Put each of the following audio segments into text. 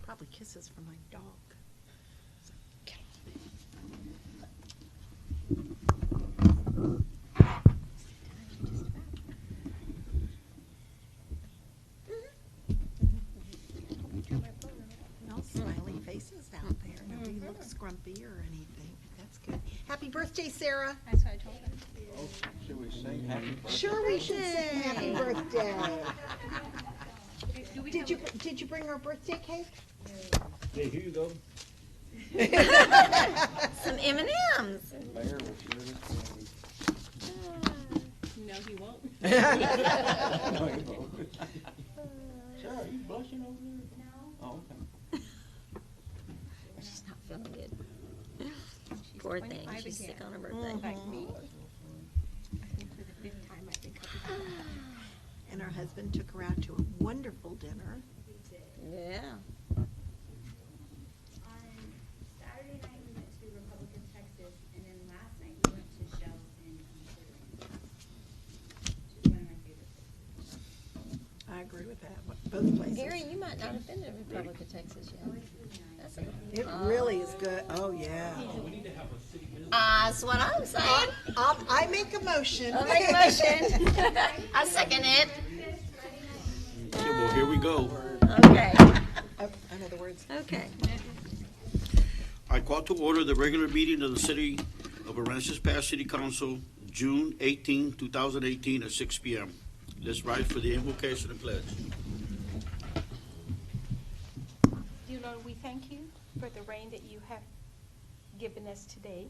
Probably kisses from my dog. No smiley faces out there. Nobody looks grumpy or anything. That's good. Happy birthday, Sarah. That's what I told her. Oh, should we sing happy birthday? Sure, we should sing happy birthday. Do we Did you bring our birthday cake? Hey, here you go. Some M&Ms. Bear will share this candy. No, he won't. No, you won't. Sarah, are you blushing over there? No. Oh, okay. She's not feeling good. She's Poor 25 thing. She's sick again. on her birthday. Like me. I think for the 5th time I've been cooking. And her husband took her out to a wonderful dinner. Yeah. On Saturday night, we went to Republican, Texas, and then last night we went to Shell's in Portland. Which is one of my favorite places. I agree with that. Both places. Gary, you might not have been to Republic of Texas yet. Oh, it's really nice. That's It really is good. Oh, yeah. That's what I'm saying. I make a motion. I'll make a motion. I second it. Okay, well, here we go. Okay. In other words. Okay. I call to order the regular meeting of the City of Aransas Pass City Council, June 18, 2018, at 6 p.m. Let's rise for the invocation and pledge. Dear Lord, we thank you for the rain that you have given us today.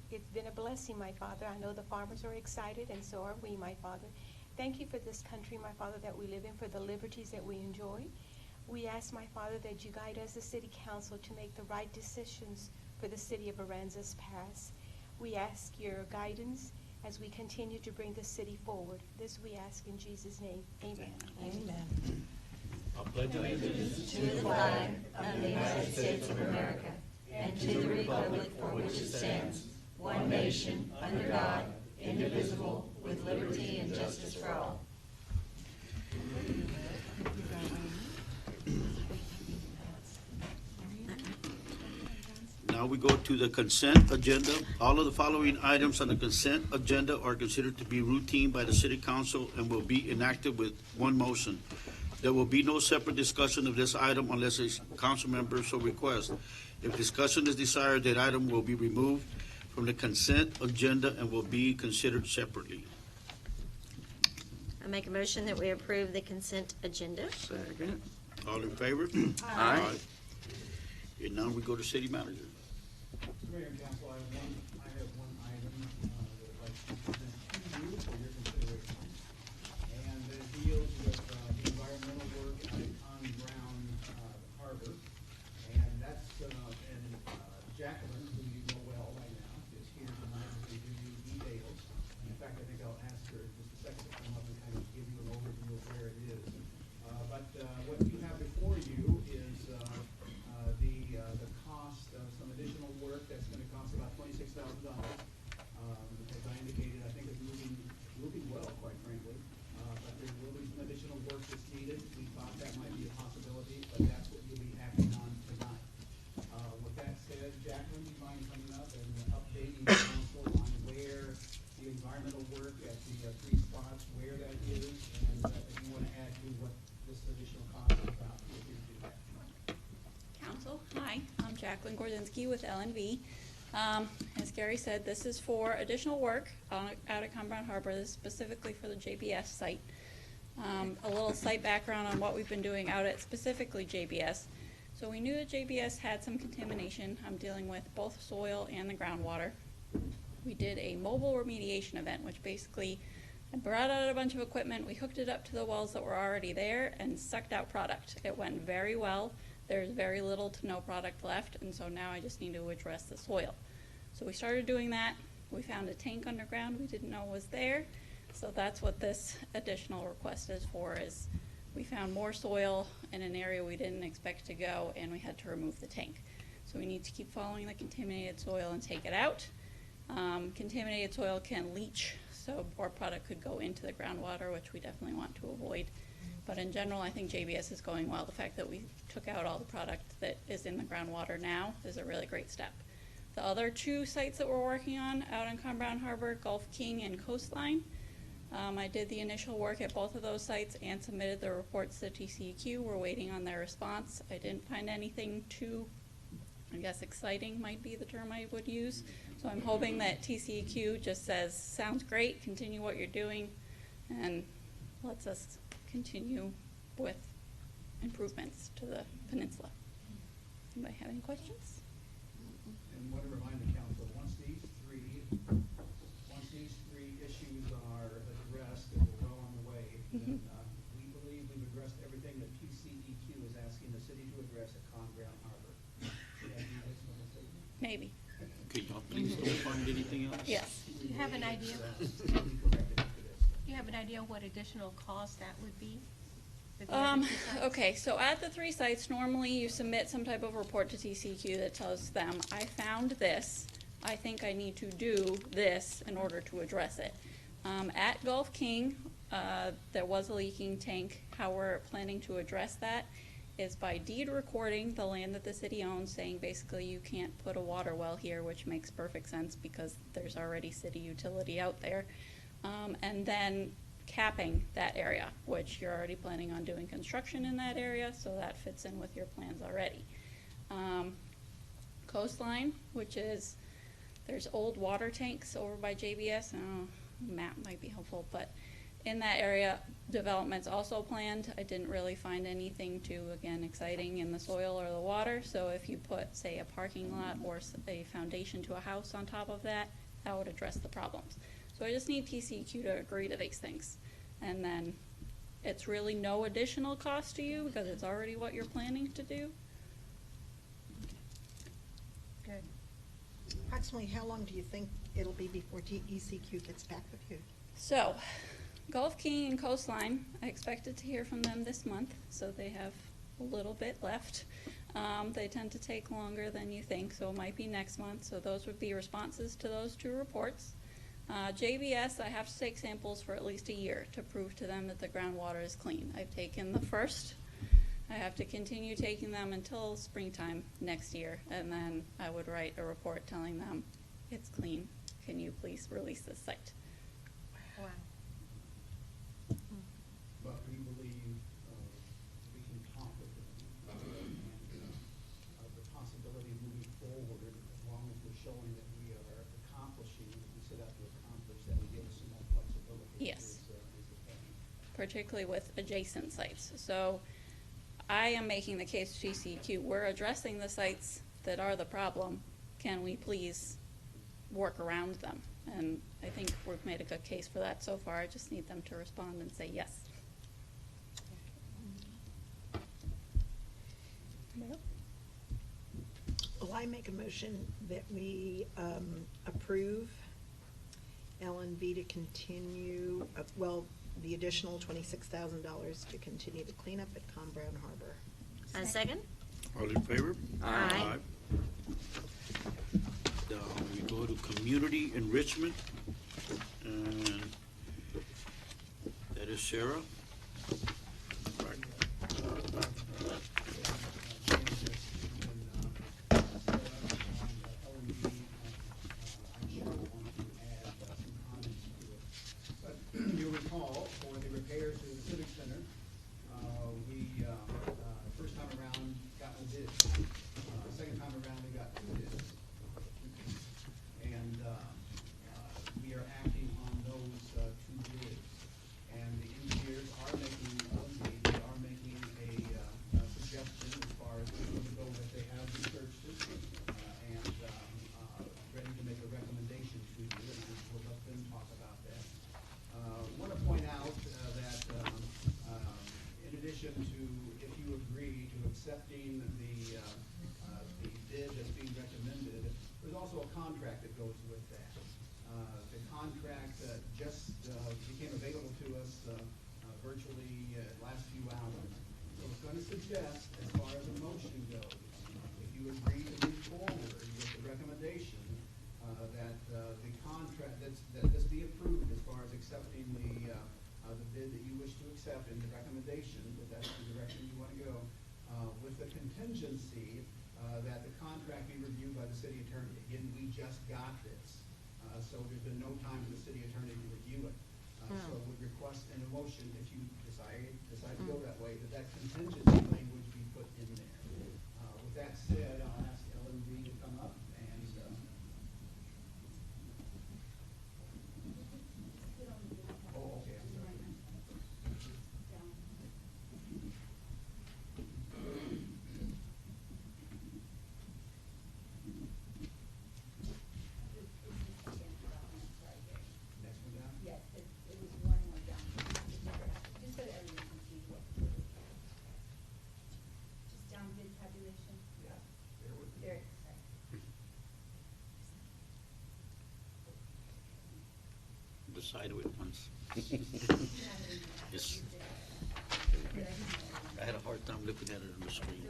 It's been a blessing, my Father. I know the farmers are excited, and so are we, my Father. Thank you for this country, my Father, that we live in, for the liberties that we enjoy. We ask, my Father, that you guide us as City Council to make the right decisions for the city of Aransas Pass. We ask your guidance as we continue to bring the city forward. This we ask in Jesus' name. Amen. Amen. To the flag of the United States of America and to the republic for which it stands, one nation, under God, indivisible, with liberty and justice for all. Now we go to the consent agenda. All of the following items on the consent agenda are considered to be routine by the City Council and will be enacted with one motion. There will be no separate discussion of this item unless a council member so requests. If discussion is desired, that item will be removed from the consent agenda and will be considered separately. I make a motion that we approve the consent agenda. Second. All in favor? Aye. And now we go to City Manager. Mayor and Council, I have one item that I'd like to present to you for your consideration. And that deals with the environmental work out at Common Ground Harbor. And that's, Jacqueline, who you know well by now, is here tonight to give you details. In fact, I think I'll ask her in just a second to come up and kind of give you an overview of where it is. But what you have before you is the cost of some additional work that's going to cost about $26,000. As I indicated, I think it's moving well, quite frankly. But there will be some additional work that's needed. We thought that might be a possibility, but that's what you'll be acting on tonight. With that said, Jacqueline, do you mind coming up and updating the council on where the environmental work at the three spots, where that is, and if you want to add to what this additional cost is about, feel free to do that. Council, hi, I'm Jacqueline Gordzinski with LNV. As Gary said, this is for additional work out at Common Harbor. This is specifically for the JBS site. A little site background on what we've been doing out at specifically JBS. So we knew that JBS had some contamination. I'm dealing with both soil and the groundwater. We did a mobile remediation event, which basically I brought out a bunch of equipment. We hooked it up to the wells that were already there and sucked out product. It went very well. There's very little to no product left, and so now I just need to address the soil. So we started doing that. We found a tank underground we didn't know was there. So that's what this additional request is for, is we found more soil in an area we didn't expect to go, and we had to remove the tank. So we need to keep following the contaminated soil and take it out. Contaminated soil can leach so more product could go into the groundwater, which we definitely want to avoid. But in general, I think JBS is going well. The fact that we took out all the product that is in the groundwater now is a really great step. The other two sites that we're working on out in Con Brown Harbor, Gulf King and Coastline, I did the initial work at both of those sites and submitted the reports to TCEQ. We're waiting on their response. I didn't find anything too, I guess, exciting might be the term I would use. So I'm hoping that TCEQ just says, sounds great, continue what you're doing, and lets us continue with improvements to the peninsula. Anybody have any questions? And want to remind the council, once these three issues are addressed and we're well on the way, then we believe we've addressed everything that TCEQ is asking the city to address at Con Brown Harbor. Should I do this one statement? Maybe. Okay, y'all, please don't find anything else? Yes. Do you have an idea? Be corrected after this. Do you have an idea what additional cost that would be? with the other two sites? Okay, so at the three sites, normally you submit some type of report to TCEQ that tells them, I found this, I think I need to do this in order to address it. At Gulf King, there was a leaking tank. How we're planning to address that is by deed recording the land that the city owns, saying basically you can't put a water well here, which makes perfect sense because there's already city utility out there. And then capping that area, which you're already planning on doing construction in that area, so that fits in with your plans already. Coastline, which is, there's old water tanks over by JBS, map might be helpful, but in that area, development's also planned. I didn't really find anything too, again, exciting in the soil or the water, so if you put, say, a parking lot or a foundation to a house on top of that, that would address the problems. So I just need TCEQ to agree to these things. And then it's really no additional cost to you because it's already what you're planning to do. Good. Approximately how long do you think it'll be before TCEQ gets back with you? So, Gulf King and Coastline, I expected to hear from them this month, so they have a little bit left. They tend to take longer than you think, so it might be next month. So those would be responses to those two reports. JBS, I have to take samples for at least a year to prove to them that the groundwater is clean. I've taken the first. I have to continue taking them until springtime next year, and then I would write a report telling them it's clean. Can you please release this site? Wow. But we believe we can talk with them. The possibility of moving forward, as long as we're showing that we are accomplishing what we set out to accomplish, that would give us some more flexibility. Yes. Is the thing. Particularly with adjacent sites. So I am making the case to TCEQ, we're addressing the sites that are the problem. Can we please work around them? And I think we've made a good case for that so far. I just need them to respond and say yes. Well, I make a motion that we approve LNV to continue, the additional $26,000 to continue the cleanup at Con Brown Harbor. A second? All in favor? Aye. We go to community enrichment, and that is Sarah. Right. You'll recall, for the repairs to the Civic Center, we, first time around, got a bid. Second time around, we got 2 bids. And we are acting on those 2 bids. And the engineers are making, they are making a suggestion as far as where to go with. They have researched it and ready to make a recommendation to you, and we'll let them talk about that. Want to point out that in addition to, if you agree to accepting the bid that's being recommended, there's also a contract that goes with that. The contract just became available to us virtually last few hours. So I was going to suggest, as far as a motion goes, if you agree to move forward with the recommendation, that the contract, that this be approved as far as accepting the bid that you wish to accept and the recommendation, that that's the direction you want to go, with the contingency that the contract be reviewed by the city attorney. Again, we just got this, so there's been no time for the city attorney to review it. So would request an motion, if you decide to go that way, that contingency language be put in there. With that said, I'll ask Ellen Reed to come up and, oh, okay, I'm sorry. Next one down? Yes, it was one more down. Just so that everyone can see what. Just down bid tabulation. Yeah, bear with me. There, sorry. Decide it once. Yes. I had a hard time looking at it on the screen.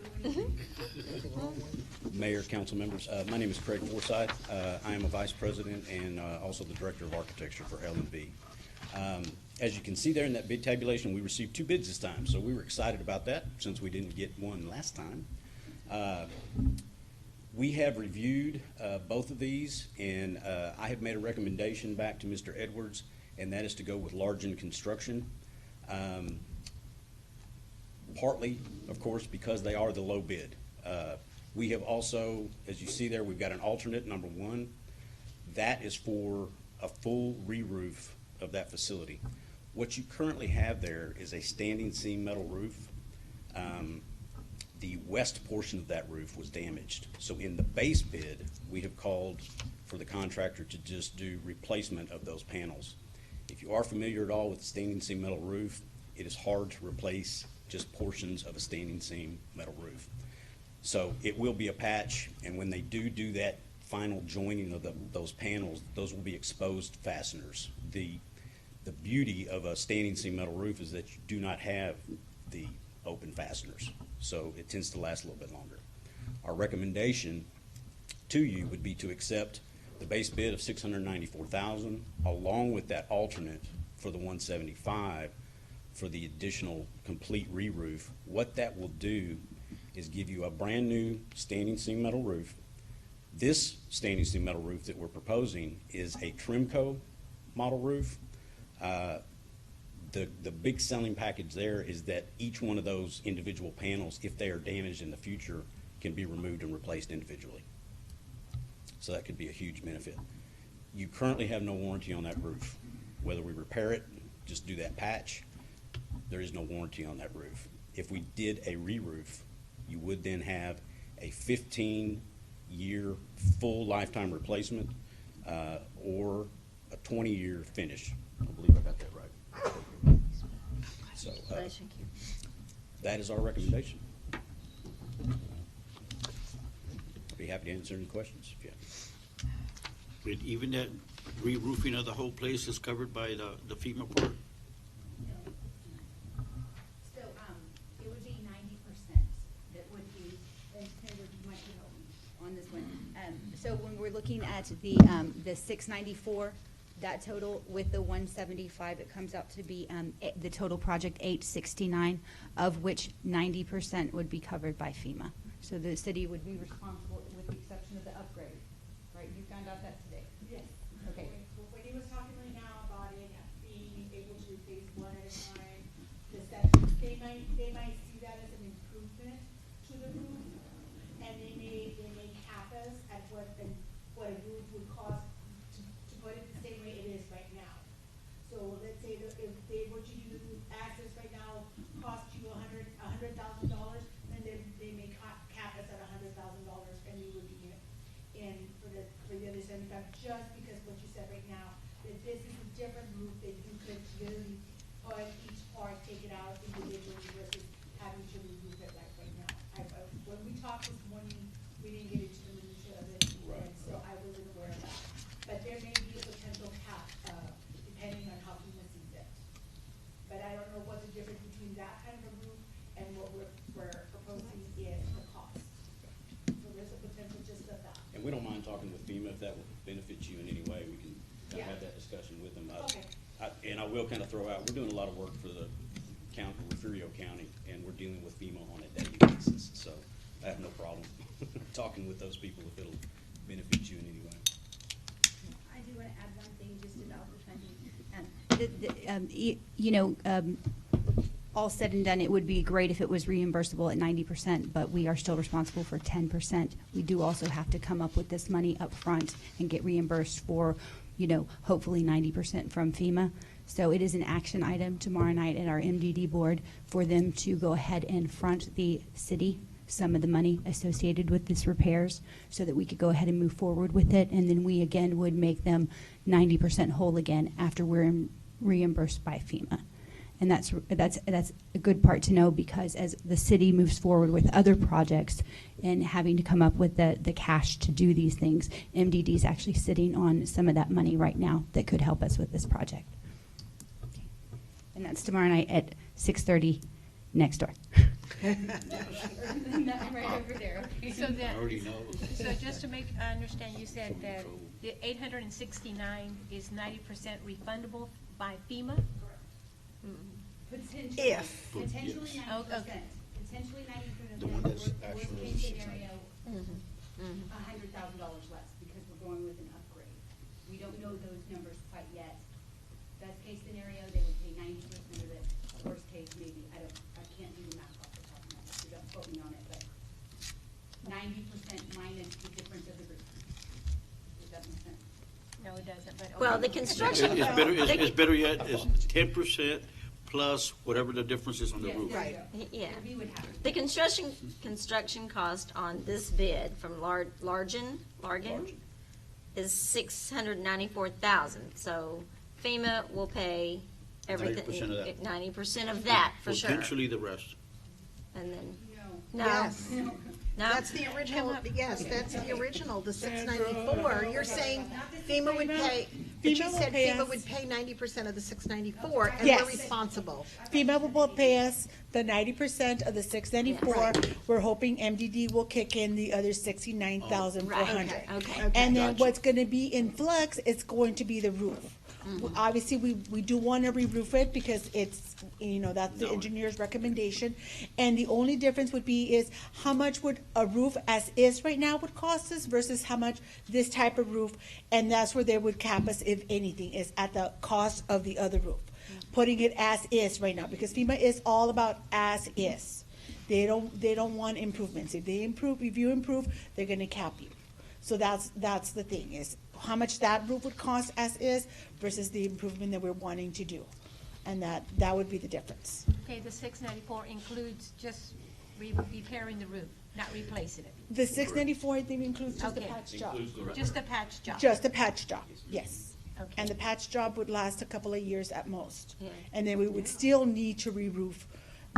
Mayor, council members, my name is Craig Forsythe. I am a vice president and also the director of architecture for L&V. As you can see there in that bid tabulation, we received 2 bids this time, so we were excited about that since we didn't get one last time. We have reviewed both of these, and I have made a recommendation back to Mr. Edwards, and that is to go with Largen Construction. Partly, of course, because they are the low bid. We have also, as you see there, we've got an alternate, number 1. That is for a full re-roof of that facility. What you currently have there is a standing seam metal roof. The west portion of that roof was damaged. So in the base bid, we have called for the contractor to just do replacement of those panels. If you are familiar at all with the standing seam metal roof, it is hard to replace just portions of a standing seam metal roof. So it will be a patch, and when they do that final joining of those panels, those will be exposed fasteners. The beauty of a standing seam metal roof is that you do not have the open fasteners, so it tends to last a little bit longer. Our recommendation to you would be to accept the base bid of $694,000 along with that alternate for the $175,000 for the additional complete re-roof. What that will do is give you a brand new standing seam metal roof. This standing seam metal roof that we're proposing is a Trimco model roof. The big selling package there is that each one of those individual panels, if they are damaged in the future, can be removed and replaced individually. So that could be a huge benefit. You currently have no warranty on that roof. Whether we repair it, just do that patch, there is no warranty on that roof. If we did a re-roof, you would then have a 15-year full lifetime replacement or a 20-year finish. I believe I got that right. So that is our recommendation. I'd be happy to answer any questions if you have. But even that re-roofing of the whole place is covered by the FEMA part? So, it would be 90% that would be, and Taylor, you might help me on this one. So when we're looking at the 694, that total with the 175, it comes out to be, the total project 869, of which 90% would be covered by FEMA. So the city would be responsible with the exception of the upgrade, right? You found out that today? Yes. Okay. When he was talking right now about it being able to replace one at a time, the sections, they might see that as an improvement to the roof, and they may cap us at what a roof would cost to put it the same way it is right now. So let's say that if they were to do the roof access right now, cost you $100,000, then they may cap us at $100,000, and we would be in for the other 75, just because what you said right now, that this is a different roof that you could really put each part, take it out individually versus having to remove it right now. When we talked this morning, we didn't get into the minutia of it, and so I wasn't aware of that. But there may be a potential cap, depending on how FEMA sees it. But I don't know what the difference between that kind of a roof and what we're proposing is the cost. So there's a potential just of that. And we don't mind talking with FEMA if that benefits you in any way, we can kind of have that discussion with them. Okay. And I will kind of throw out, we're doing a lot of work for the county, Refugio County, and we're dealing with FEMA on a daily basis, so I have no problem talking with those people if it'll benefit you in any way. I do want to add one thing just about the funding. All said and done, it would be great if it was reimbursable at 90%, but we are still responsible for 10%. We do also have to come up with this money up front and get reimbursed for, hopefully 90% from FEMA. So it is an action item tomorrow night at our MDD board for them to go ahead and front the city some of the money associated with this repairs so that we could go ahead and move forward with it. And then we again would make them 90% whole again after we're reimbursed by FEMA. And that's a good part to know, because as the city moves forward with other projects and having to come up with the cash to do these things, MDD is actually sitting on some of that money right now that could help us with this project. And that's tomorrow night at 6:30 next door. Right over there. So that, I already know. so just to make, I understand, you said that the 869 is 90% refundable by FEMA? Potentially. If. Potentially Yes. 90%. Okay. Potentially 90%. The one that's Worst actually case 690. scenario, $100,000 less, because we're going with an upgrade. We don't know those numbers quite yet. Best case scenario, they would pay 90% of it. Worst case, maybe, I can't do the math off the top of my head, so don't quote me on it, but 90% minus the difference of the roof. Does that make sense? No, it doesn't, but. Well, okay. the construction. It's better yet, it's 10% plus whatever the difference is on the Yes, roof. there you Right. go. Yeah. We would have it. The construction cost on this bid from Largen is $694,000. So FEMA will pay everything. 90% of that. 90% of that, for sure. Potentially the rest. And then, No. no, Yes. no. That's the original, yes, that's the original, the 694. You're saying FEMA would pay, but you FEMA will said pay FEMA us- would pay 90% of the 694, and Yes. we're responsible. FEMA will pay us the 90% of the 694. Right. We're hoping MDD will kick in the other 69,400. Okay. Okay. And then Gotcha. what's gonna be in flux, it's going to be the roof. Obviously, we do wanna re-roof it because it's, that's the No. engineer's recommendation. And the only difference would be is how much would a roof as is right now would cost us versus how much this type of roof. And that's where they would cap us, if anything, is at the cost of the other roof. Putting it as is right now, because FEMA is all about as is. They don't want improvements. If you improve, they're gonna cap you. So that's the thing, is how much that roof would cost as is versus the improvement that we're wanting to do. And that would be the difference. Okay, the 694 includes just repairing the roof, not replacing it. The 694, I think, includes just the Okay. patch job. Just a patch job. Just a patch job, yes. Okay. And the patch job would last a couple of years at most. Yeah. And then we would still need to re-roof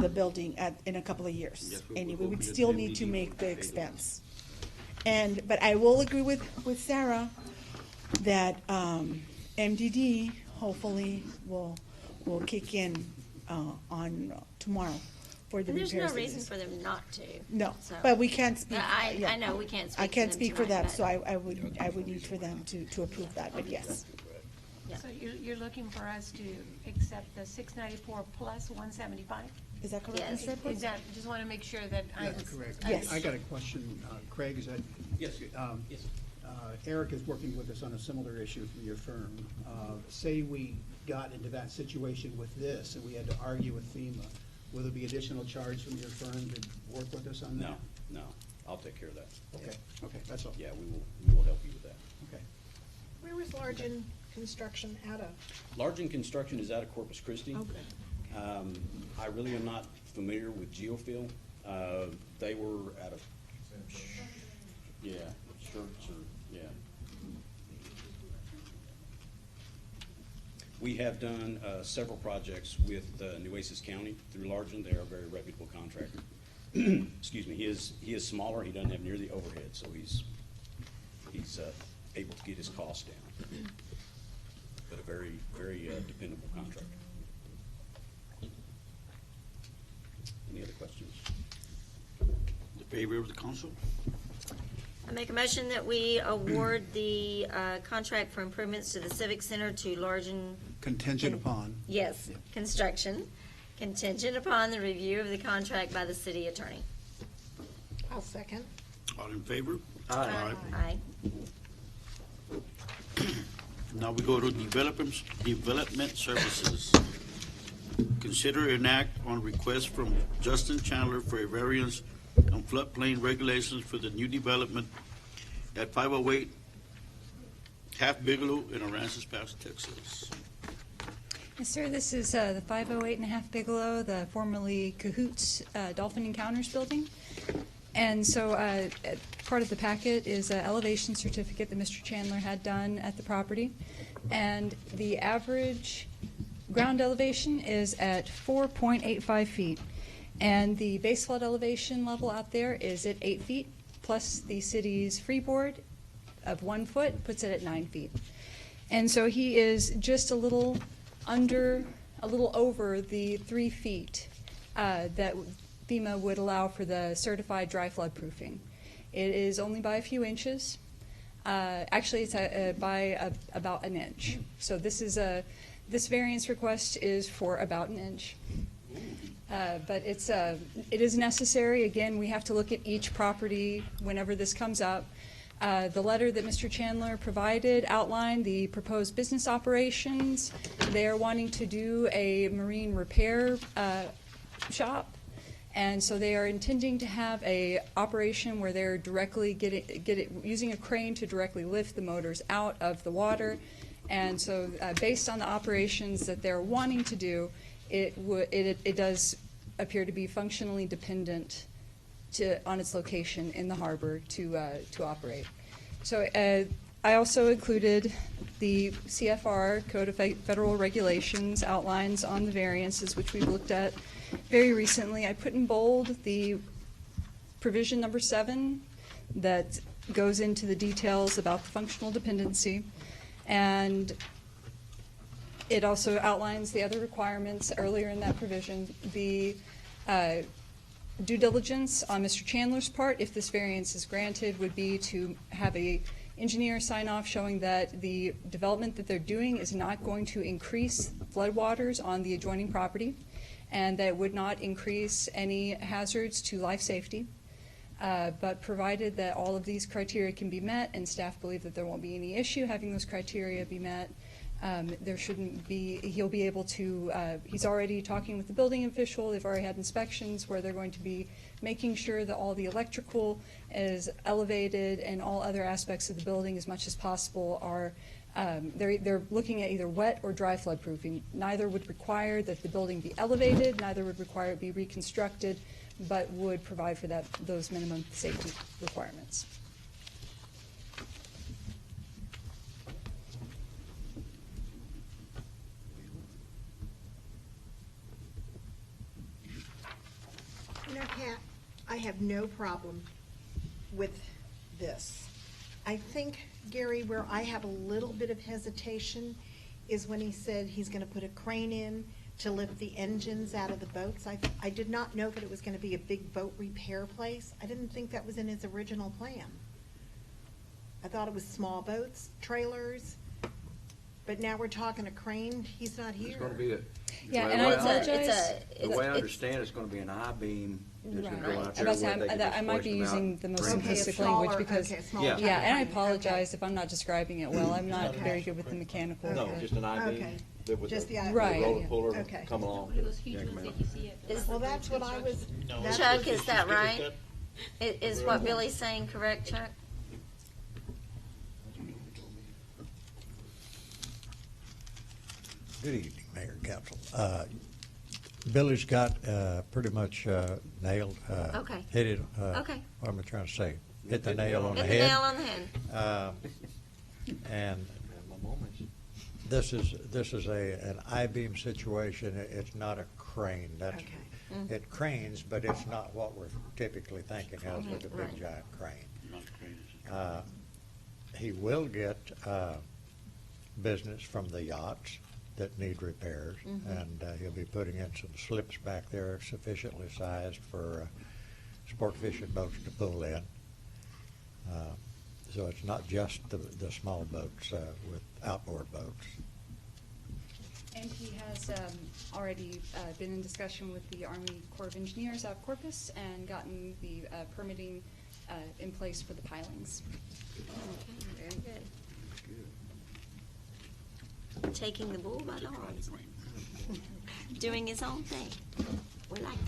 the building in a couple of years. Yes, we And would we would hope that still MDD need to make the would pay those. expense. But I will agree with Sarah that MDD hopefully will kick in on tomorrow for the And there's repairs. no that reason is- for them not to. No, So- but we can't speak. I yeah. know we can't speak I for can't them speak for tonight, them, so but- I would need for them to approve that, but yes. So you're looking for us to accept the 694 plus 175? Is that correct, Yes. Mr. Edwards? Is that, just want to make sure that I. That's correct. Yes. I got a question, Craig, is that? Yes. Yes. Eric is working with us on a similar issue for your firm. Say we got into that situation with this, and we had to argue with FEMA, will there be additional charge from your firm to work with us on that? No, I'll take care of that. Okay, that's all. Yeah, we will help you with that. Okay. Where was Largen Construction out of? Largen Construction is out of Corpus Christi. Okay. I really am not familiar with Geofill. They were out of, Shirts or, yeah. We have done several projects with Nueces County through Largen. They are a very reputable contractor. Excuse me, he is smaller, he doesn't have near the overhead, so he's able to get his costs down. But a very, very dependable contractor. Any other questions? The favor of the council? I make a motion that we award the contract for improvements to the Civic Center to Largen. Contingent upon. Yes, construction, contingent upon the review of the contract by the city attorney. I'll second. All in favor? Aye. Now we go to development services. Consider an act on request from Justin Chandler for a variance on floodplain regulations for the new development at 508 Half Bigelow in Aransas Pass, Texas. Yes, sir. This is the 508.5 Bigelow, the formerly Cahoots Dolphin Encounters building. And so part of the packet is an elevation certificate that Mr. Chandler had done at the property. And the average ground elevation is at 4.85 feet. And the base flood elevation level out there is at 8 feet, plus the city's freeboard of 1 foot puts it at 9 feet. And so he is just a little over the 3 feet that FEMA would allow for the certified dry flood proofing. It is only by a few inches. Actually, it's by about an inch. So this variance request is for about an inch. But it is necessary. Again, we have to look at each property whenever this comes up. The letter that Mr. Chandler provided outlined the proposed business operations. They are wanting to do a marine repair shop. And so they are intending to have a operation where they're directly using a crane to directly lift the motors out of the water. And so based on the operations that they're wanting to do, it does appear to be functionally dependent on its location in the harbor to operate. So I also included the CFR, Code of Federal Regulations, outlines on the variances, which we've looked at very recently. I put in bold the provision number 7 that goes into the details about the functional dependency. And it also outlines the other requirements earlier in that provision. The due diligence on Mr. Chandler's part, if this variance is granted, would be to have a engineer sign off showing that the development that they're doing is not going to increase floodwaters on the adjoining property, and that would not increase any hazards to life safety. But provided that all of these criteria can be met, and staff believe that there won't be any issue having those criteria be met, there shouldn't be, he'll be able to, he's already talking with the building official, they've already had inspections where they're going to be making sure that all the electrical is elevated and all other aspects of the building as much as possible are, they're looking at either wet or dry flood proofing. Neither would require that the building be elevated, neither would require it be reconstructed, but would provide for those minimum safety requirements. You know, Kat, I have no problem with this. I think, Gary, where I have a little bit of hesitation is when he said he's going to put a crane in to lift the engines out of the boats. I did not know that it was going to be a big boat repair place. I didn't think that was in his original plan. I thought it was small boats, trailers, but now we're talking a crane. He's not here. It's gonna be Yeah, and I apologize. the way I understand it's gonna be an I-beam that's gonna go out there. Right. where they can just I might be hoist them out. using the most Bring- simplistic language because, smaller Yeah. type yeah, and I crane. apologize if I'm not describing it well. I'm not Okay. very good with the mechanical. No, just an I-beam. Okay. With Just the the I-beam. Right, roller yeah. puller Okay. come along. One of those huge ones that you see at the. Well, that's what I was. that's Chuck, what- is that right? Is what Billy's saying correct, Chuck? Good evening, Mayor and Council. Billy's got pretty much nailed. Okay. Hit it. Okay. What am I trying to say? Hit the nail on the Hit the head. nail on the head. And My moments. this is an I-beam situation. It's not a crane. That's Okay. it cranes, but it's not what we're typically thinking of with a big Right. giant crane. Not crazy. He will get business from the yachts that need repairs, and he'll be putting in some slips back there sufficiently sized for sport fishing boats to pull in. So it's not just the small boats with outboard boats. And he has already been in discussion with the Army Corps of Engineers out of Corpus and gotten the permitting in place for the pilings. Very good. Taking the bull by the horns. Doing his own thing. We like it.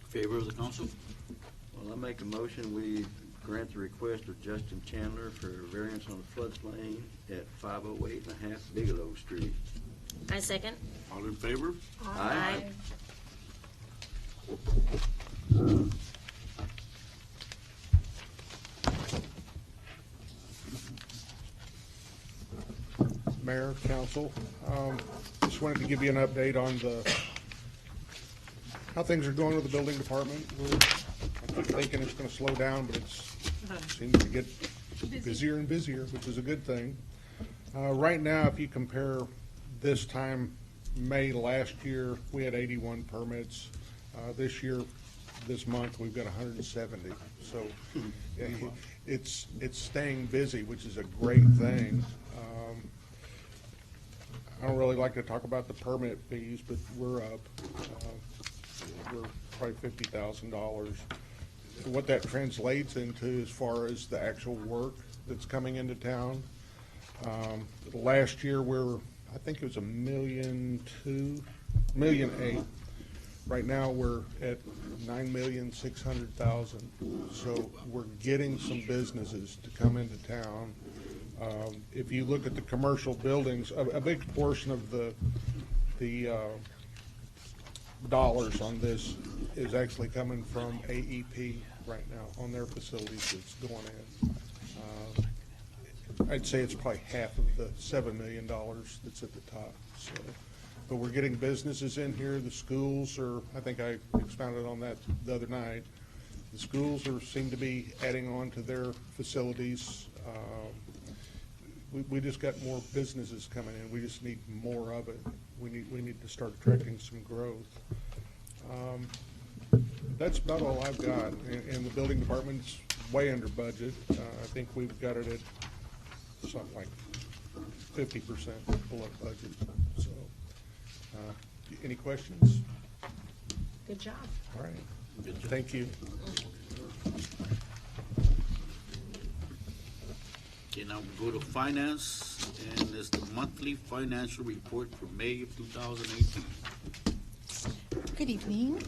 Favor of the council? Well, I make a motion, we grant the request of Justin Chandler for variance on the floodplain at 508.5 Bigelow Street. I second. All in favor? Aye. Mayor, council, just wanted to give you an update on how things are going with the building department. I'm thinking it's gonna slow down, but it seems to get busier and busier, which is a good thing. Right now, if you compare this time, May last year, we had 81 permits. This year, this month, we've got 170. So it's staying busy, which is a great thing. I don't really like to talk about the permit fees, but we're up. We're probably $50,000. What that translates into as far as the actual work that's coming into town. Last year, I think it was $1.2 million, $1.8 million. Right now, we're at $9,600,000. So we're getting some businesses to come into town. If you look at the commercial buildings, a big portion of the dollars on this is actually coming from AEP right now on their facilities that's going in. I'd say it's probably half of the $7 million that's at the top. So, but we're getting businesses in here. The schools are, I think I expounded on that the other night. The schools seem to be adding on to their facilities. We just got more businesses coming in. We just need more of it. We need to start attracting some growth. That's about all I've got. And the building department's way under budget. I think we've got it at something like 50% below budget. So, any questions? Good job. All right. Thank you. Okay, now we go to finance, and it's the monthly financial report for May of 2018. Good evening.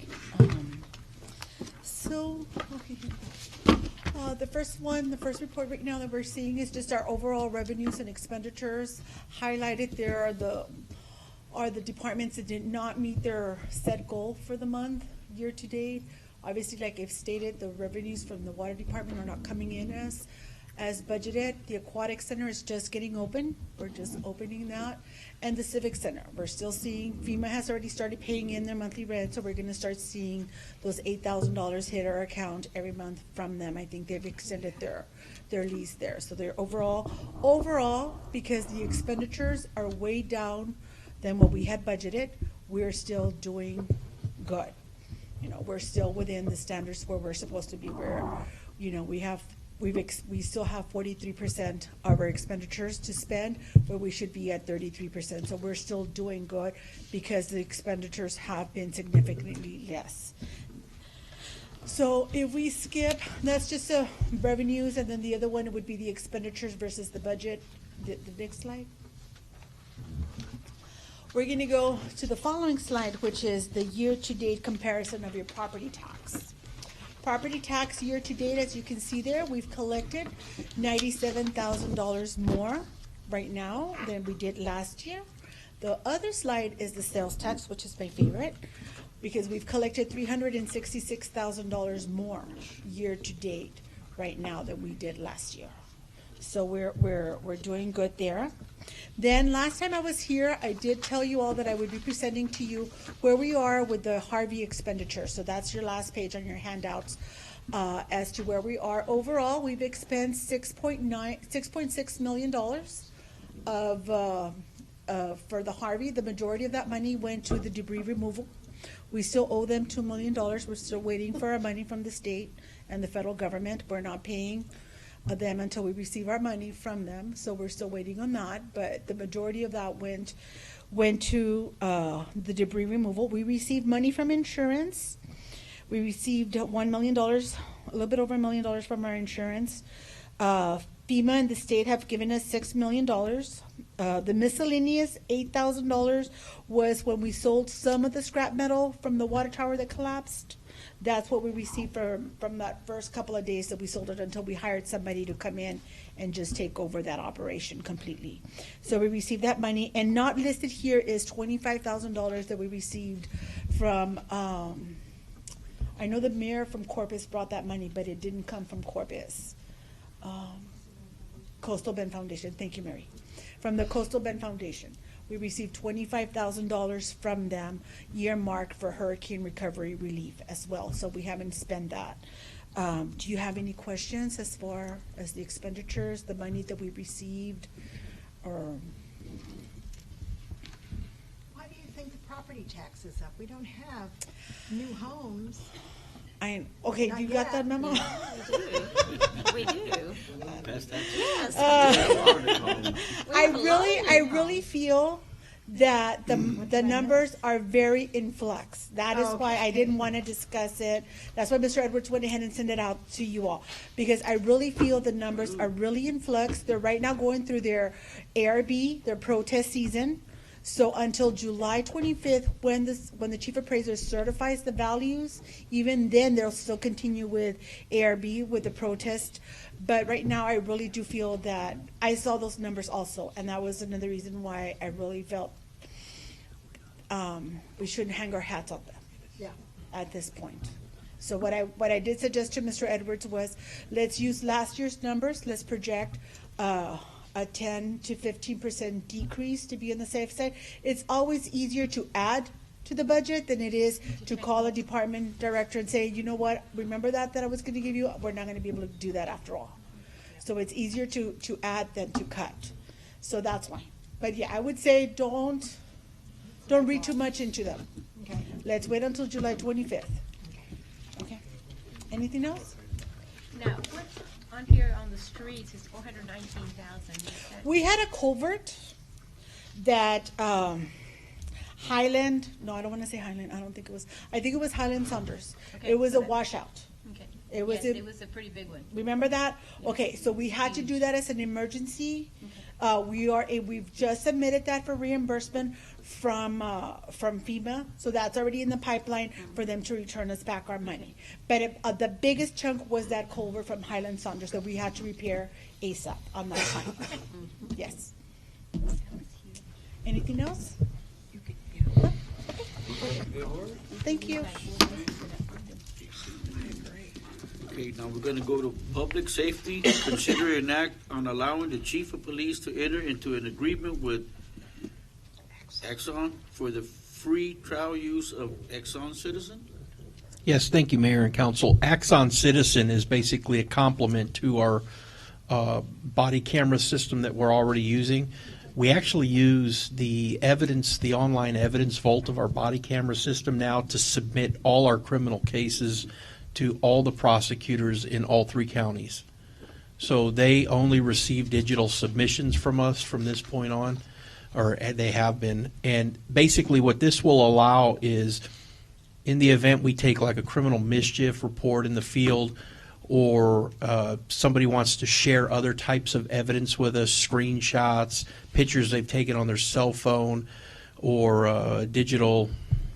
The first report right now that we're seeing is just our overall revenues and expenditures. Highlighted there are the departments that did not meet their set goal for the month, year to date. Obviously, like I've stated, the revenues from the water department are not coming in as budgeted. The aquatic center is just getting open. We're just opening that. And the civic center, we're still seeing, FEMA has already started paying in their monthly rent, so we're gonna start seeing those $8,000 hit our account every month from them. I think they've extended their lease there. So they're overall, because the expenditures are way down than what we had budgeted, we're still doing good. You know, we're still within the standards where we're supposed to be, where, you know, we still have 43% of our expenditures to spend, but we should be at 33%. So we're still doing good because the expenditures have been significantly less. So if we skip, that's just the revenues, and then the other one would be the expenditures versus the budget. The next slide. We're gonna go to the following slide, which is the year-to-date comparison of your property tax. Property tax year-to-date, as you can see there, we've collected $97,000 more right now than we did last year. The other slide is the sales tax, which is my favorite, because we've collected $366,000 more year-to-date right now than we did last year. So we're doing good there. Then last time I was here, I did tell you all that I would be presenting to you where we are with the Harvey expenditure. So that's your last page on your handouts as to where we are. Overall, we've expended $6.6 million for the Harvey, the majority of that money went to the debris removal. We still owe them $2 million. We're still waiting for our money from the state and the federal government. We're not paying them until we receive our money from them, so we're still waiting on that. But the majority of that went to the debris removal. We received money from insurance. We received $1 million, a little bit over $1 million from our insurance. FEMA and the state have given us $6 million. The miscellaneous $8,000 was when we sold some of the scrap metal from the water tower that collapsed. That's what we received from that first couple of days that we sold it until we hired somebody to come in and just take over that operation completely. So we received that money, and not listed here is $25,000 that we received from, I know the mayor from Corpus brought that money, but it didn't come from Corpus. Coastal Bend Foundation, thank you, Mary. From the Coastal Bend Foundation. We received $25,000 from them, earmarked for hurricane recovery relief as well, so we haven't spent that. Do you have any questions as far as the expenditures, the money that we received, or? Why do you think the property tax is up? We don't have new homes. Okay, Not you got yet. that memo? We do. Pass that. Yes. I really feel that the numbers are very in flux. That is why I didn't want to discuss it. That's why Mr. Edwards went ahead and sent it out to you all. Because I really feel the numbers are really in flux. They're right now going through their ARB, their protest season. So until July 25th, when the chief appraiser certifies the values, even then they'll still continue with ARB with the protest. But right now, I really do feel that I saw those numbers also, and that was another reason why I really felt we shouldn't hang our hats on them. Yeah. At this point. So what I did suggest to Mr. Edwards was, let's use last year's numbers. Let's project a 10 to 15% decrease to be on the safe side. It's always easier to add to the budget than it is to call a department director and say, you know what, remember that I was going to give you? We're not going to be able to do that after all. So it's easier to add than to cut. So that's why. But yeah, I would say don't read too much into them. Okay. Let's wait until July 25th. Okay. Anything else? Now, what's on here on the streets is 419,000. We had a culvert that Highland, no, I don't want to say Highland, I think it was Highland Saunders. Okay, It was so a that- washout. Okay. It was Yes, it was a pretty big one. Remember that? Okay, so we had to do that as an emergency. We've just submitted that for reimbursement from FEMA, so that's already in the pipeline for them to return us back our money. But the biggest chunk was that culvert from Highland Saunders that we had to repair ASAP on that time. Yes. Anything else? Thank you. Okay, now we're gonna go to public safety. Consider an act on allowing the chief of police to enter into an agreement with Exxon for the free trial use of Exxon Citizen? Yes, thank you, Mayor and Council. Axon Citizen is basically a complement to our body camera system that we're already using. We actually use the online evidence vault of our body camera system now to submit all our criminal cases to all the prosecutors in all 3 counties. So they only receive digital submissions from us from this point on, or they have been. And basically what this will allow is, in the event we take like a criminal mischief report in the field, or somebody wants to share other types of evidence with us, screenshots, pictures they've taken on their cell phone, or digital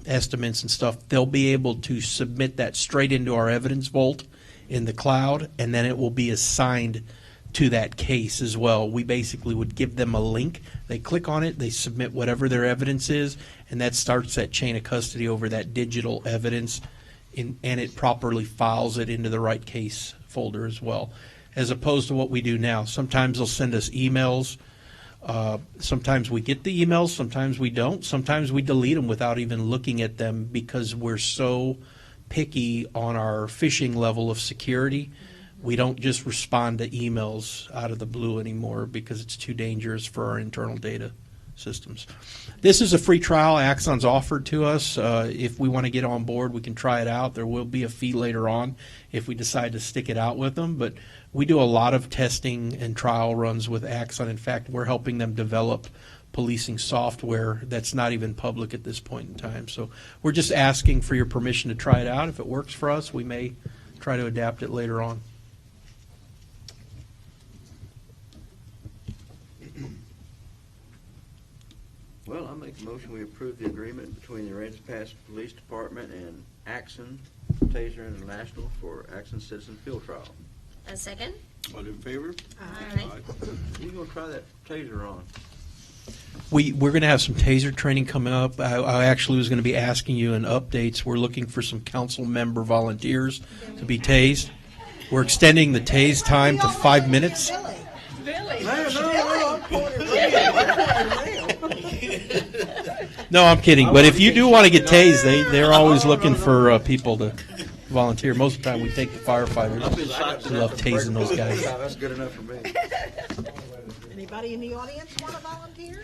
estimates and stuff, they'll be able to submit that straight into our evidence vault in the cloud, and then it will be assigned to that case as well. We basically would give them a link. They click on it, they submit whatever their evidence is, and that starts that chain of custody over that digital evidence, and it properly files it into the right case folder as well, as opposed to what we do now. Sometimes they'll send us emails. Sometimes we get the emails, sometimes we don't. Sometimes we delete them without even looking at them because we're so picky on our phishing level of security. We don't just respond to emails out of the blue anymore because it's too dangerous for our internal data. systems. This is a free trial Axon's offered to us. If we want to get on board, we can try it out. There will be a fee later on if we decide to stick it out with them, but we do a lot of testing and trial runs with Axon. In fact, we're helping them develop policing software that's not even public at this point in time. So we're just asking for your permission to try it out. If it works for us, we may try to adapt it later on. Well, I make a motion, we approve the agreement between the Aransas Pass Police Department and Axon Taser International for Axon Citizen Field Trial. A second? All in favor? Aye. When you gonna try that taser on? We're going to have some taser training coming up. I actually was going to be asking you in updates. We're looking for some council member volunteers to be tased. We're extending the tase time to 5 minutes. No, I'm kidding. But if you do want to get tased, they're always looking for people to volunteer. Most of the time we take the firefighters. We love tasing those guys. That's good enough for me. Anybody in the audience want to volunteer?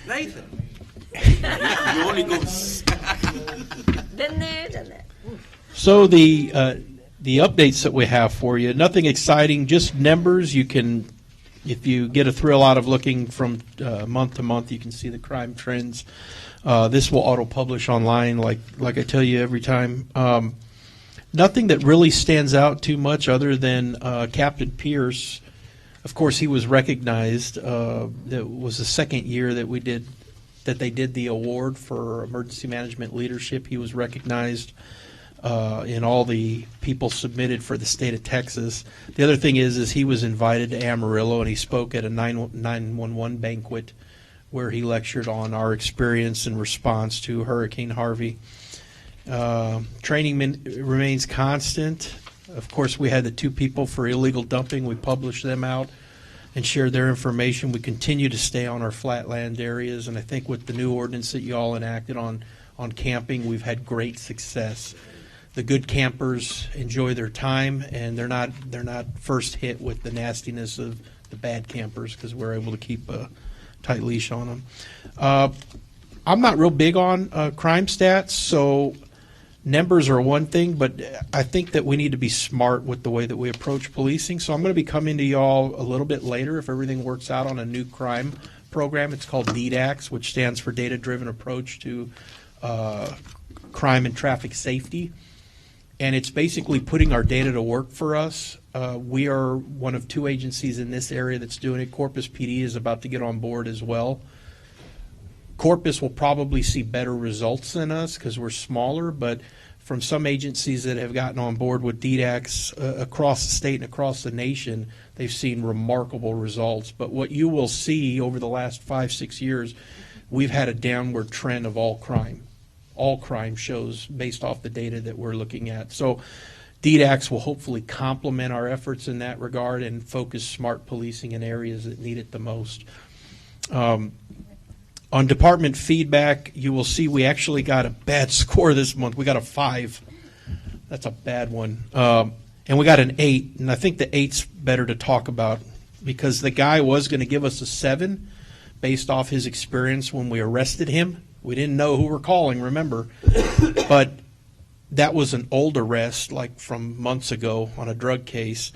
Nathan. You only go. Been there, done that. So the updates that we have for you, nothing exciting, just numbers. You can, if you get a thrill out of looking from month to month, you can see the crime trends. This will auto-publish online, like I tell you every time. Nothing that really stands out too much other than Captain Pierce. Of course, he was recognized. That was the second year that they did the award for emergency management leadership. He was recognized in all the people submitted for the state of Texas. The other thing is he was invited to Amarillo and he spoke at a 911 banquet where he lectured on our experience in response to Hurricane Harvey. Training remains constant. Of course, we had the 2 people for illegal dumping. We published them out and shared their information. We continue to stay on our flatland areas, and I think with the new ordinance that you all enacted on camping, we've had great success. The good campers enjoy their time, and they're not first hit with the nastiness of the bad campers because we're able to keep a tight leash on them. I'm not real big on crime stats, so numbers are one thing, but I think that we need to be smart with the way that we approach policing. So I'm going to be coming to y'all a little bit later if everything works out on a new crime program. It's called DDAX, which stands for Data Driven Approach to Crime and Traffic Safety. And it's basically putting our data to work for us. We are one of 2 agencies in this area that's doing it. Corpus PD is about to get on board as well. Corpus will probably see better results than us because we're smaller, but from some agencies that have gotten on board with DDAX across the state and across the nation, they've seen remarkable results. But what you will see over the last 5-6 years, we've had a downward trend of all crime. All crime shows based off the data that we're looking at. So DDAX will hopefully complement our efforts in that regard and focus smart policing in areas that need it the most. On department feedback, you will see we actually got a bad score this month. We got a 5. That's a bad one. And we got an 8, and I think the 8's better to talk about because the guy was going to give us a 7 based off his experience when we arrested him. We didn't know who we're calling, remember? But that was an old arrest, like from months ago on a drug case.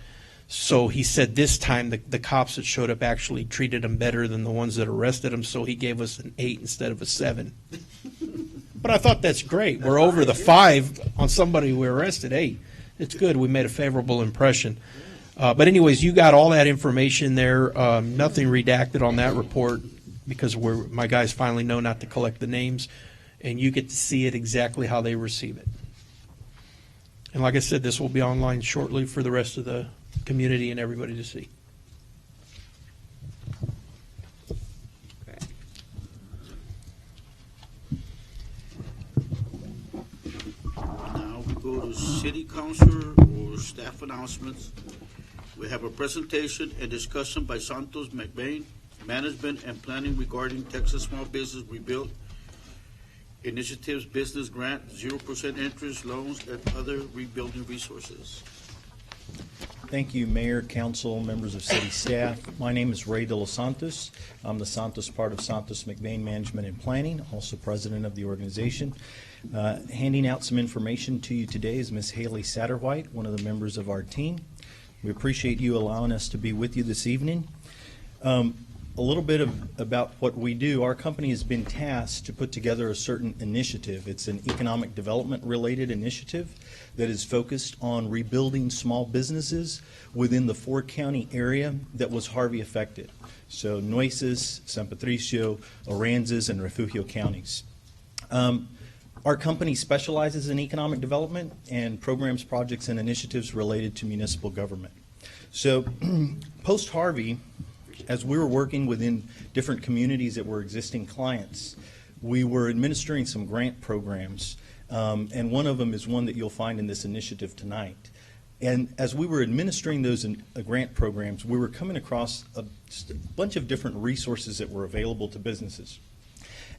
So he said this time the cops that showed up actually treated him better than the ones that arrested him, so he gave us an 8 instead of a 7. But I thought that's great. We're over the 5 on somebody we arrested. Hey, it's good. We made a favorable impression. But anyways, you got all that information there. Nothing redacted on that report because my guys finally know not to collect the names, and you get to see it exactly how they receive it. And like I said, this will be online shortly for the rest of the community and everybody to see. Now we go to city council or staff announcements. We have a presentation and discussion by Santos McBain, Management and Planning regarding Texas Small Business Rebuild Initiatives Business Grant, 0% interest loans and other rebuilding resources. Thank you, Mayor, Council, members of City staff. My name is Ray De Los Santos. I'm the Santos part of Santos McBain Management and Planning, also president of the organization. Handing out some information to you today is Ms. Haley Satterwhite, one of the members of our team. We appreciate you allowing us to be with you this evening. A little bit about what we do. Our company has been tasked to put together a certain initiative. It's an economic development related initiative that is focused on rebuilding small businesses within the 4-county area that was Harvey affected. So Nueces, San Patricio, Aransas, and Refugio counties. Our company specializes in economic development and programs, projects, and initiatives related to municipal government. So post-Harvey, as we were working within different communities that were existing clients, we were administering some grant programs, and one of them is one that you'll find in this initiative tonight. And as we were administering those grant programs, we were coming across a bunch of different resources that were available to businesses.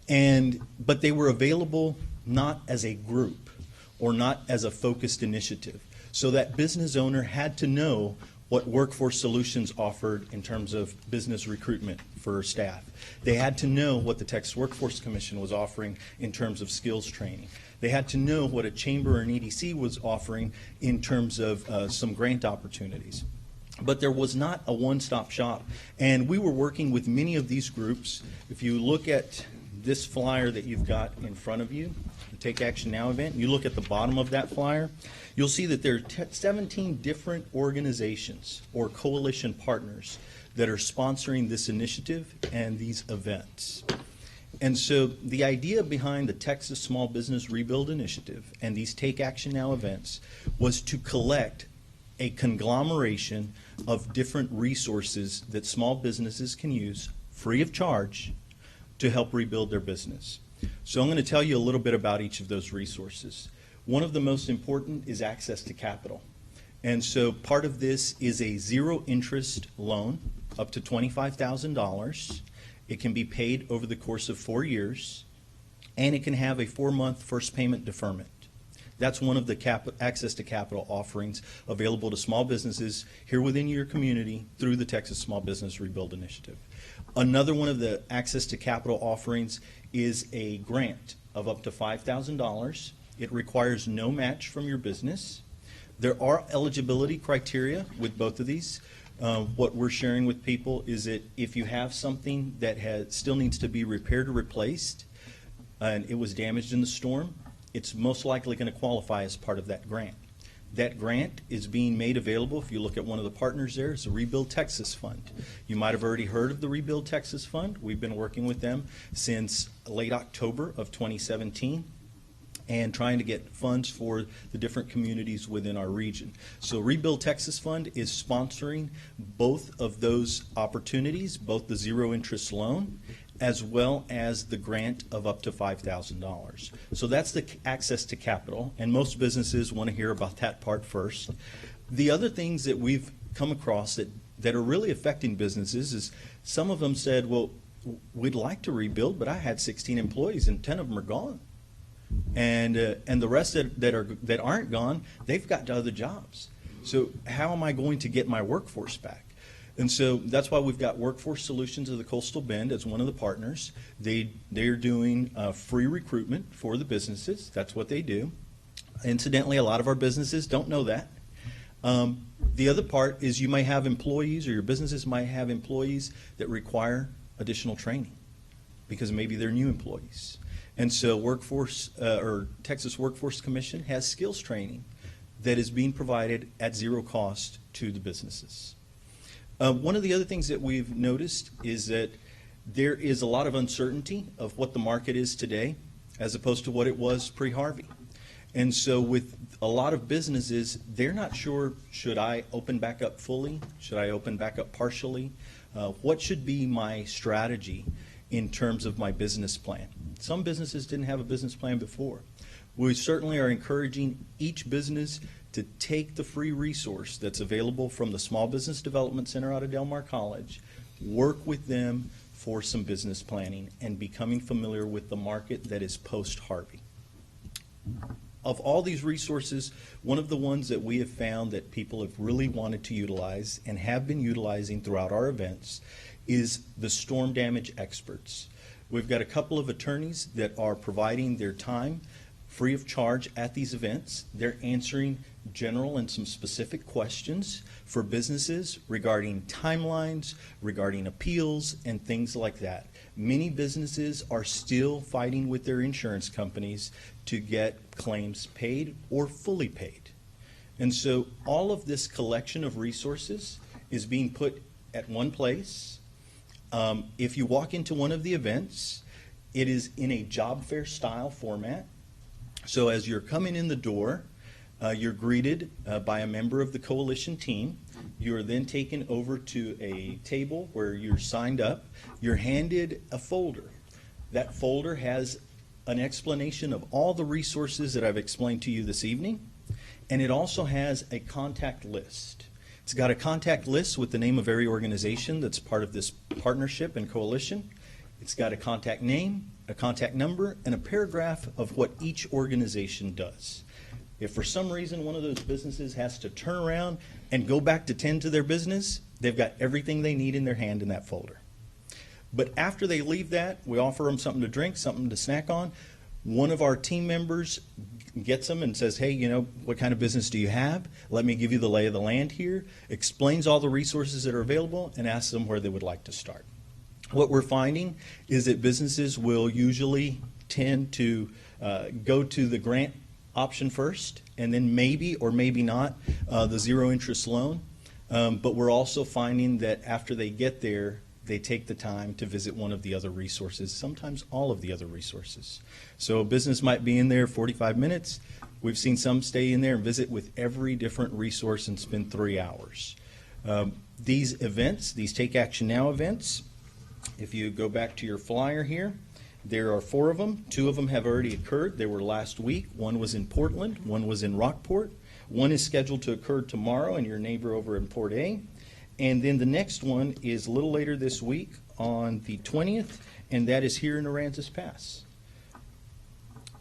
But they were available not as a group or not as a focused initiative. So that business owner had to know what Workforce Solutions offered in terms of business recruitment for staff. They had to know what the Texas Workforce Commission was offering in terms of skills training. They had to know what a chamber and EDC was offering in terms of some grant opportunities. But there was not a one-stop shop. And we were working with many of these groups. If you look at this flyer that you've got in front of you, the Take Action Now event, you look at the bottom of that flyer, you'll see that there are 17 different organizations or coalition partners that are sponsoring this initiative and these events. And so the idea behind the Texas Small Business Rebuild Initiative and these Take Action Now events was to collect a conglomeration of different resources that small businesses can use free of charge to help rebuild their business. So I'm going to tell you a little bit about each of those resources. One of the most important is access to capital. And so part of this is a zero interest loan up to $25,000. It can be paid over the course of 4 years, and it can have a 4-month first payment deferment. That's one of the access to capital offerings available to small businesses here within your community through the Texas Small Business Rebuild Initiative. Another one of the access to capital offerings is a grant of up to $5,000. It requires no match from your business. There are eligibility criteria with both of these. What we're sharing with people is that if you have something that still needs to be repaired or replaced, and it was damaged in the storm, it's most likely going to qualify as part of that grant. That grant is being made available, if you look at one of the partners there, it's the Rebuild Texas Fund. You might have already heard of the Rebuild Texas Fund. We've been working with them since late October of 2017 and trying to get funds for the different communities within our region. So Rebuild Texas Fund is sponsoring both of those opportunities, both the zero interest loan as well as the grant of up to $5,000. So that's the access to capital, and most businesses want to hear about that part first. The other things that we've come across that are really affecting businesses is some of them said, well, we'd like to rebuild, but I had 16 employees and 10 of them are gone. And the rest that aren't gone, they've got other jobs. So how am I going to get my workforce back? And so that's why we've got Workforce Solutions of the Coastal Bend as one of the partners. They're doing free recruitment for the businesses. That's what they do. Incidentally, a lot of our businesses don't know that. The other part is you may have employees, or your businesses might have employees that require additional training because maybe they're new employees. And so Texas Workforce Commission has skills training that is being provided at zero cost to the businesses. One of the other things that we've noticed is that there is a lot of uncertainty of what the market is today as opposed to what it was pre-Harvey. And so with a lot of businesses, they're not sure, should I open back up fully? Should I open back up partially? What should be my strategy in terms of my business plan? Some businesses didn't have a business plan before. We certainly are encouraging each business to take the free resource that's available from the Small Business Development Center out of Del Mar College, work with them for some business planning and becoming familiar with the market that is post-Harvey. of all these resources, one of the ones that we have found that people have really wanted to utilize and have been utilizing throughout our events is the storm damage experts. We've got a couple of attorneys that are providing their time free of charge at these events. They're answering general and some specific questions for businesses regarding timelines, regarding appeals, and things like that. Many businesses are still fighting with their insurance companies to get claims paid or fully paid. And so all of this collection of resources is being put at one place. If you walk into one of the events, it is in a job fair style format. So as you're coming in the door, you're greeted by a member of the coalition team. You are then taken over to a table where you're signed up. You're handed a folder. That folder has an explanation of all the resources that I've explained to you this evening, and it also has a contact list. It's got a contact list with the name of every organization that's part of this partnership and coalition. It's got a contact name, a contact number, and a paragraph of what each organization does. If for some reason one of those businesses has to turn around and go back to tend to their business, they've got everything they need in their hand in that folder. But after they leave that, we offer them something to drink, something to snack on. One of our team members gets them and says, hey, you know, what kind of business do you have? Let me give you the lay of the land here, explains all the resources that are available, and asks them where they would like to start. What we're finding is that businesses will usually tend to go to the grant option first, and then maybe or maybe not the zero interest loan. But we're also finding that after they get there, they take the time to visit one of the other resources, sometimes all of the other resources. So a business might be in there 45 minutes. We've seen some stay in there and visit with every different resource and spend 3 hours. These events, these Take Action Now events, if you go back to your flyer here, there are 4 of them. 2 of them have already occurred. They were last week. One was in Portland. One was in Rockport. One is scheduled to occur tomorrow in your neighbor over in Port A. And then the next one is a little later this week on the 20th, and that is here in Aransas Pass.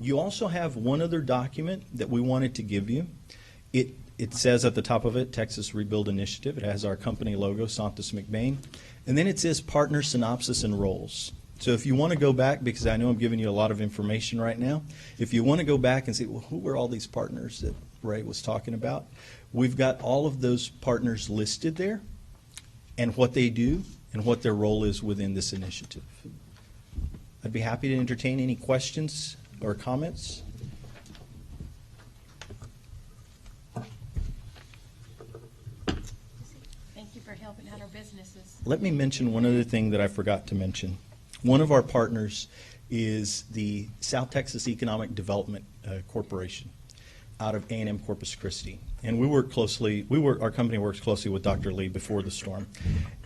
You also have one other document that we wanted to give you. It says at the top of it, Texas Rebuild Initiative. It has our company logo, Santos McBain. And then it says Partner Synopsis and Roles. So if you want to go back, because I know I'm giving you a lot of information right now, if you want to go back and say, well, who were all these partners that Ray was talking about? We've got all of those partners listed there and what they do and what their role is within this initiative. I'd be happy to entertain any questions or comments. Thank you for helping out our businesses. Let me mention one other thing that I forgot to mention. One of our partners is the South Texas Economic Development Corporation out of A&M Corpus Christi. And we work closely, our company works closely with Dr. Lee before the storm.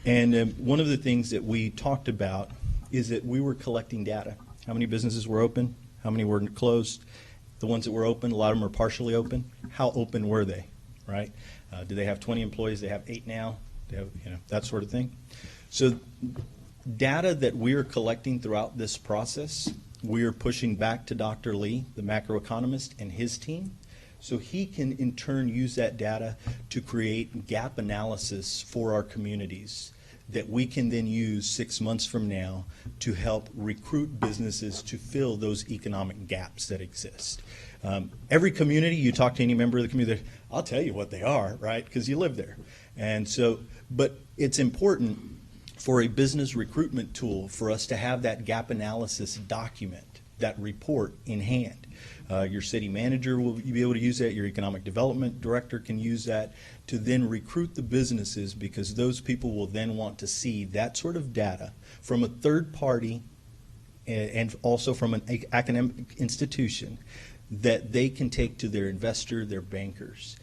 And one of the things that we talked about is that we were collecting data. How many businesses were open? How many were closed? The ones that were open, a lot of them are partially open. How open were they, right? Do they have 20 employees? They have 8 now? They have, that sort of thing. So data that we're collecting throughout this process, we're pushing back to Dr. Lee, the macroeconomist, and his team, so he can in turn use that data to create gap analysis for our communities that we can then use 6 months from now to help recruit businesses to fill those economic gaps that exist. Every community, you talk to any member of the community, I'll tell you what they are, right? Because you live there. And so, but it's important for a business recruitment tool for us to have that gap analysis document, that report in hand. Your city manager will be able to use that. Your economic development director can use that to then recruit the businesses, because those people will then want to see that sort of data from a third party and also from an academic institution that they can take to their investor, their bankers.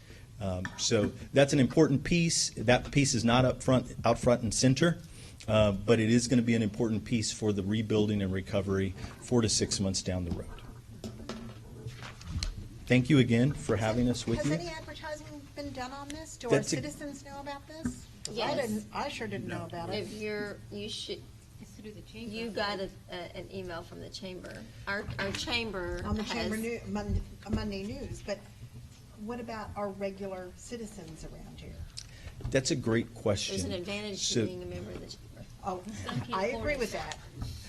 So that's an important piece. That piece is not out front and center, but it is going to be an important piece for the rebuilding and recovery 4 to 6 months down the road. Thank you again for having us with you. Has any advertising been done on this? Do our citizens know about this? 'Cause Yes. I sure didn't know about it. If you should, through the chamber. You got an email from the chamber. Our chamber On the has. chamber Monday news, but what about our regular citizens around here? That's a great question. There's an advantage So- to being a member of the chamber. Oh, Some can't I afford agree it. with that.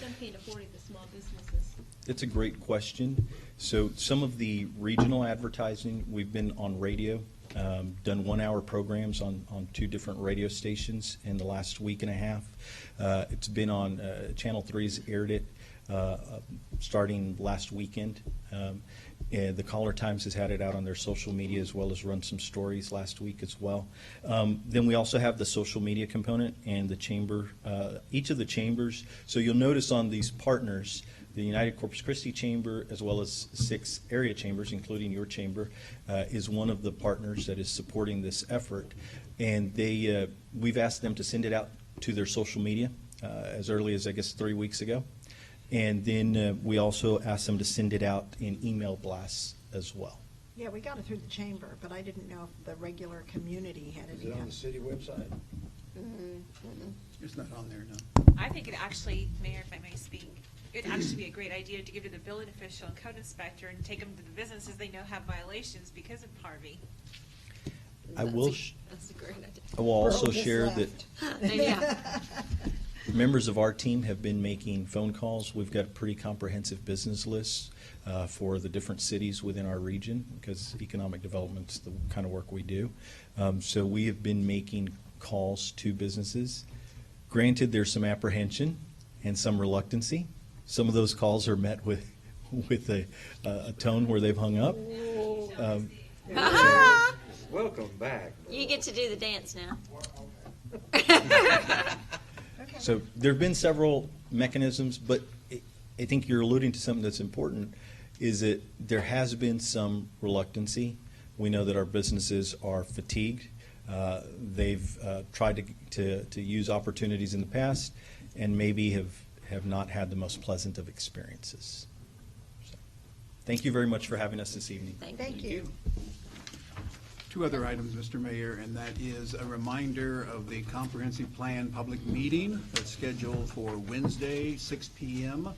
Some can't afford it, the small businesses. It's a great question. So some of the regional advertising, we've been on radio, done 1-hour programs on 2 different radio stations in the last week and a half. It's been on, Channel 3's aired it starting last weekend. And the Caller Times has had it out on their social media as well as run some stories last week as well. Then we also have the social media component and the chamber, each of the chambers. So you'll notice on these partners, the United Corpus Christi Chamber, as well as 6 area chambers, including your chamber, is one of the partners that is supporting this effort. And we've asked them to send it out to their social media as early as, I guess, 3 weeks ago. And then we also asked them to send it out in email blasts as well. Yeah, we got it through the chamber, but I didn't know if the regular community had Is any. it on the city website? It's not on there, no. I think it actually, Mayor, if I may speak, it'd actually be a great idea to give it to the building official and code inspector and take them to the businesses they know have violations because of Harvey. I That's a great idea. will also Earl just share that Yeah. members of our team have been making phone calls. We've got a pretty comprehensive business list for the different cities within our region because economic development is the kind of work we do. So we have been making calls to businesses. Granted, there's some apprehension and some reluctancy. Some of those calls are met with a tone where they've hung up. Welcome back. You get to do the dance now. So there have been several mechanisms, but I think you're alluding to something that's important, is that there has been some reluctancy. We know that our businesses are fatigued. They've tried to use opportunities in the past and maybe have not had the most pleasant of experiences. So, thank you very much for having us this evening. Thank you. 2 other items, Mr. Mayor, and that is a reminder of the comprehensive plan public meeting that's scheduled for Wednesday, 6 p.m.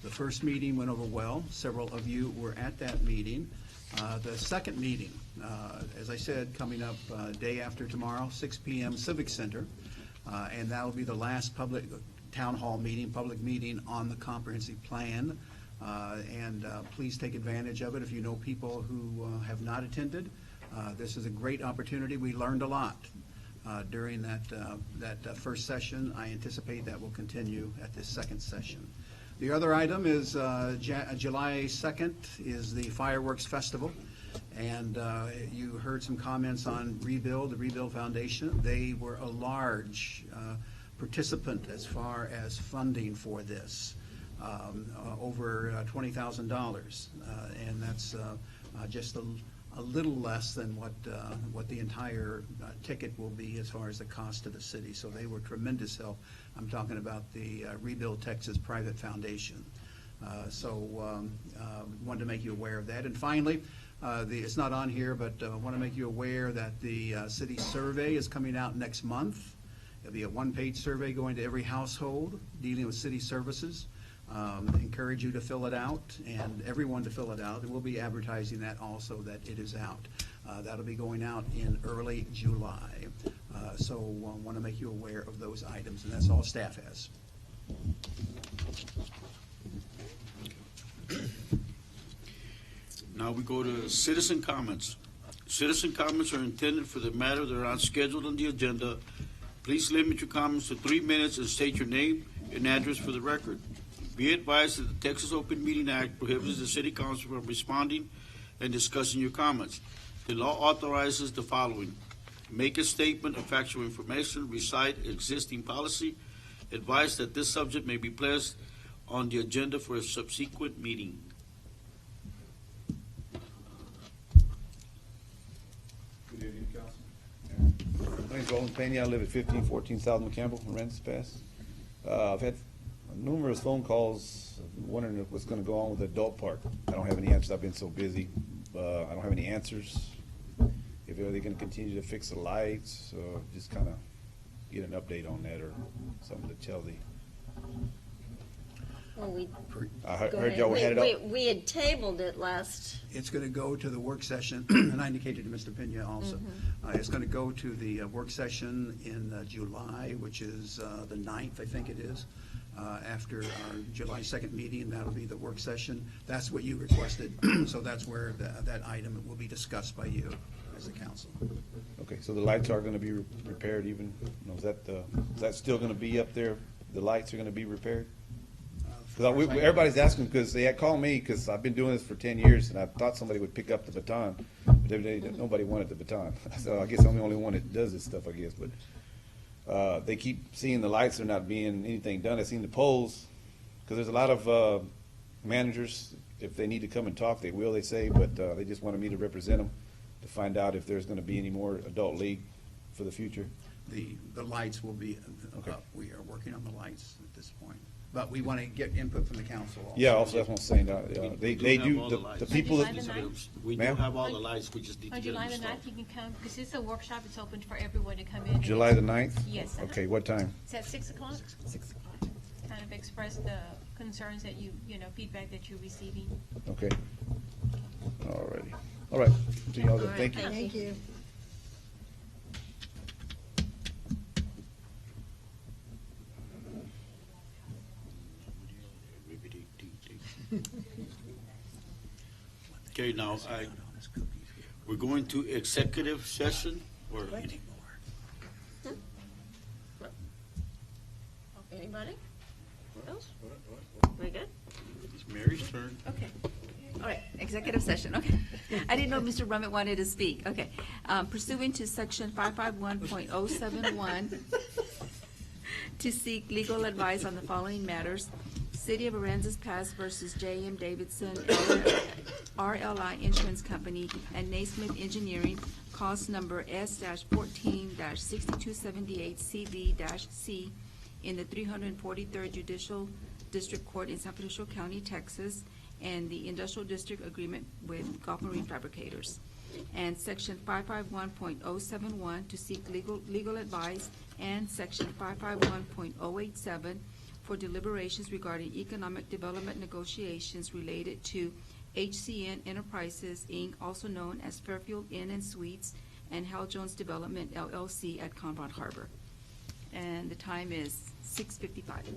The first meeting went over well. Several of you were at that meeting. The second meeting, as I said, coming up day after tomorrow, 6 p.m. Civic Center, and that'll be the last public town hall meeting, public meeting on the comprehensive plan. And please take advantage of it if you know people who have not attended. This is a great opportunity. We learned a lot during that first session. I anticipate that will continue at this second session. The other item is July 2nd is the Fireworks Festival. And you heard some comments on Rebuild, the Rebuild Foundation. They were a large participant as far as funding for this, over $20,000. And that's just a little less than what the entire ticket will be as far as the cost to the city. So they were tremendous help. I'm talking about the Rebuild Texas Private Foundation. Wanted to make you aware of that. And finally, it's not on here, but I want to make you aware that the city survey is coming out next month. It'll be a 1-page survey going to every household dealing with city services. Encourage you to fill it out and everyone to fill it out. We'll be advertising that also, that it is out. That'll be going out in early July. Want to make you aware of those items, and that's all staff has. Now we go to citizen comments. Citizen comments are intended for the matter that are not scheduled on the agenda. Please limit your comments to 3 minutes and state your name and address for the record. Be advised that the Texas Open Meeting Act prohibits the City Council from responding and discussing your comments. The law authorizes the following: make a statement of factual information, recite existing policy, advise that this subject may be placed on the agenda for a subsequent meeting. Good evening, Council. My name's Roland Pena. I live at 1514 South McCampbell in Renton Pass. I've had numerous phone calls wondering what's going to go on with the adult park. I don't have any answers. I've been so busy. I don't have any answers. If they're going to continue to fix the lights, just kind of get an update on that or something to tell the Well, we, I go heard ahead. y'all had it up. We had tabled it last, It's going to go to the work session, and I indicated to Mr. Pena also. It's going to go to the work session in July, which is the 9th, I think it is, after our July 2nd meeting. That'll be the work session. That's what you requested, so that's where that item will be discussed by you as a council. Okay, so the lights are gonna be repaired even, is that still gonna be up there? The lights are gonna be repaired? Because everybody's asking, because they had called me, because I've been doing this for 10 years, and I thought somebody would pick up the baton, but nobody wanted the baton. So I guess I'm the only one that does this stuff, I guess, but they keep seeing the lights are not being anything done. I've seen the poles, because there's a lot of managers, if they need to come and talk, they will, they say, but they just wanted me to represent them to find out if there's gonna be any more adult league for the future. The lights will be, we are working on the lights at this point. But we want to get input from the council also. Yeah, also, that's what I'm saying, they do, the people that. We do Ma'am? have all the lights, we just need to On get them July the installed. 9th, you can come, because it's a workshop, it's open for everyone to come in. July the 9th? Yes. Okay, what time? It's at 6 o'clock. 6 o'clock. Kind of express the concerns that feedback that you're receiving. Okay. Alrighty. All right. See y'all then. All right, Thank you. thank you. Okay, now, we're going to executive session, or? Anybody else? We good? It's Mary's turn. Okay. All right, executive session, okay. I didn't know Mr. Rummett wanted to speak, okay. Pursuant to section 551.071, to seek legal advice on the following matters. City of Aransas Pass versus J.M. Davidson, RLI Insurance Company, and Naismith Engineering, cost number S-14-6278 CV-C in the 343rd Judicial District Court in San Francisco County, Texas, and the Industrial District Agreement with Gulf Marine Fabricators. And section 551.071 to seek legal advice, and section 551.087 for deliberations regarding economic development negotiations related to HCN Enterprises, Inc., also known as Fairfield Inn and Suites, and Hal Jones Development, LLC, at Conrad Harbor. And the time is 6:55.